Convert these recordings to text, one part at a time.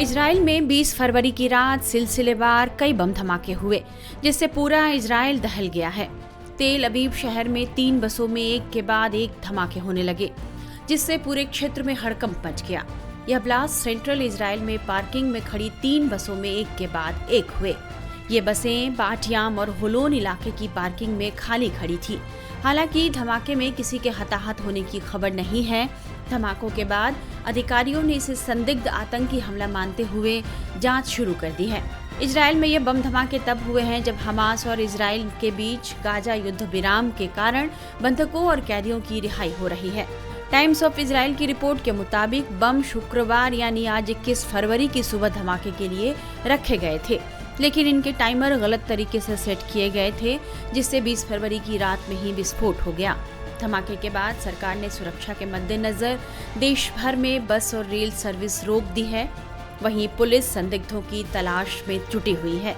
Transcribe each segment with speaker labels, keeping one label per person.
Speaker 1: Israel में 20 फरवरी की रात सिलसिलेवार कई बम धमाके हुए, जिससे पूरा इजराइल दहल गया है। तेल अवीव शहर में 3 बसों में एक के बाद एक धमाके होने लगे, जिससे पूरे क्षेत्र में हड़कंप मच गया। यह ब्लास्ट सेंट्रल इजराइल में पार्किंग में खड़ी 3 बसों में एक के बाद एक हुए। ये बसें बाटयाम और होलोन इलाके की पार्किंग में खाली खड़ी थी। हालांकि धमाके में किसी के हताहत होने की खबर नहीं है। धमाकों के बाद अधिकारियों ने इसे संदिग्ध आतंकी हमला मानते हुए जांच शुरू कर दी है। इजराइल में ये बम धमाके तब हुए हैं जब हमास और इजराइल के बीच गाजा युद्ध विराम के कारण बंधकों और कैदियों की रिहाई हो रही है। टाइम्स ऑफ इजराइल की रिपोर्ट के मुताबिक बम शुक्रवार यानी आज 21 फरवरी की सुबह धमाके के लिए रखे गए थे, लेकिन इनके टाइमर गलत तरीके से सेट किए गए थे, जिससे 20 फरवरी की रात में ही विस्फोट हो गया। धमाके के बाद सरकार ने सुरक्षा के मद्देनजर देश भर में बस और रेल सर्विस रोक दी है। वहीं पुलिस संदिग्धों की तलाश में जुटी हुई है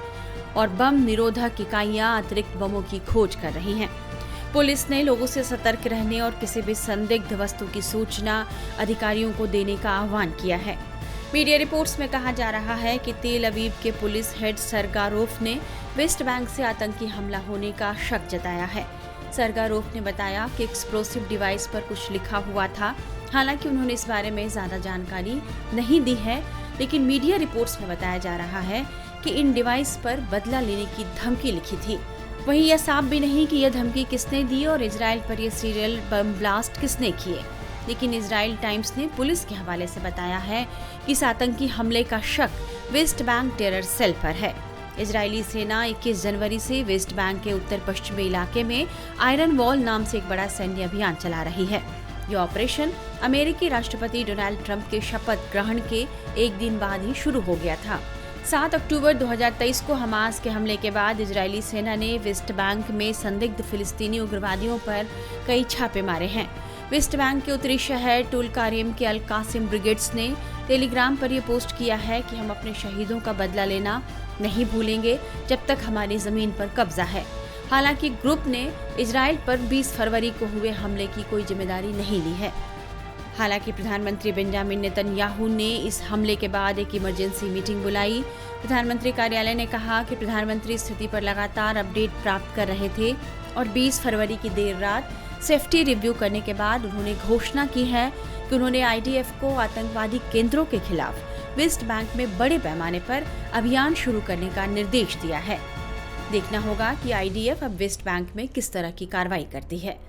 Speaker 1: और बम निरोधक इकाइयां अतिरिक्त बमों की खोज कर रही हैं। पुलिस ने लोगों से सतर्क रहने और किसी भी संदिग्ध वस्तु की सूचना अधिकारियों को देने का आह्वान किया है। मीडिया रिपोर्ट्स में कहा जा रहा है कि तेल अवीव के पुलिस हेड सरगारोफ ने वेस्ट बैंक से आतंकी हमला होने का शक जताया है। सरगारोफ ने बताया कि एक्सप्लोसिव डिवाइस पर कुछ लिखा हुआ था। हालांकि उन्होंने इस बारे में ज्यादा जानकारी नहीं दी है, लेकिन मीडिया रिपोर्ट्स में बताया जा रहा है कि इन डिवाइस पर बदला लेने की धमकी लिखी थी। वहीं यह साफ भी नहीं कि यह धमकी किसने दी और इजराइल पर यह सीरियल बम ब्लास्ट किसने किए। लेकिन इजराइल टाइम्स ने पुलिस के हवाले से बताया है कि इस आतंकी हमले का शक वेस्ट बैंक टेरर सेल पर है। इजरायली सेना 21 जनवरी से वेस्ट बैंक के उत्तर पश्चिमी इलाके में आयरन वॉल नाम से एक बड़ा सैन्य अभियान चला रही है। यह ऑपरेशन अमेरिकी राष्ट्रपति डोनाल्ड ट्रंप के शपथ ग्रहण के एक दिन बाद ही शुरू हो गया था। 7 अक्टूबर 2023 को हमास के हमले के बाद इजरायली सेना ने वेस्ट बैंक में संदिग्ध फिलिस्तीनी उग्रवादियों पर कई छापे मारे हैं। वेस्ट बैंक के उत्तरी शहर टुल कारिम के अल कासिम ब्रिगेड्स ने टेलीग्राम पर यह पोस्ट किया है कि हम अपने शहीदों का बदला लेना नहीं भूलेंगे जब तक हमारी जमीन पर कब्जा है। हालांकि ग्रुप ने इजराइल पर 20 फरवरी को हुए हमले की कोई जिम्मेदारी नहीं ली है। हालांकि प्रधानमंत्री बेंजामिन नेतन्याहू ने इस हमले के बाद एक इमरजेंसी मीटिंग बुलाई। प्रधानमंत्री कार्यालय ने कहा कि प्रधानमंत्री स्थिति पर लगातार अपडेट प्राप्त कर रहे थे और 20 फरवरी की देर रात सेफ्टी रिव्यू करने के बाद उन्होंने घोषणा की है कि उन्होंने आईडीएफ को आतंकवादी केंद्रों के खिलाफ वेस्ट बैंक में बड़े पैमाने पर अभियान शुरू करने का निर्देश दिया है। देखना होगा कि आईडीएफ अब वेस्ट बैंक में किस तरह की कार्रवाई करती है।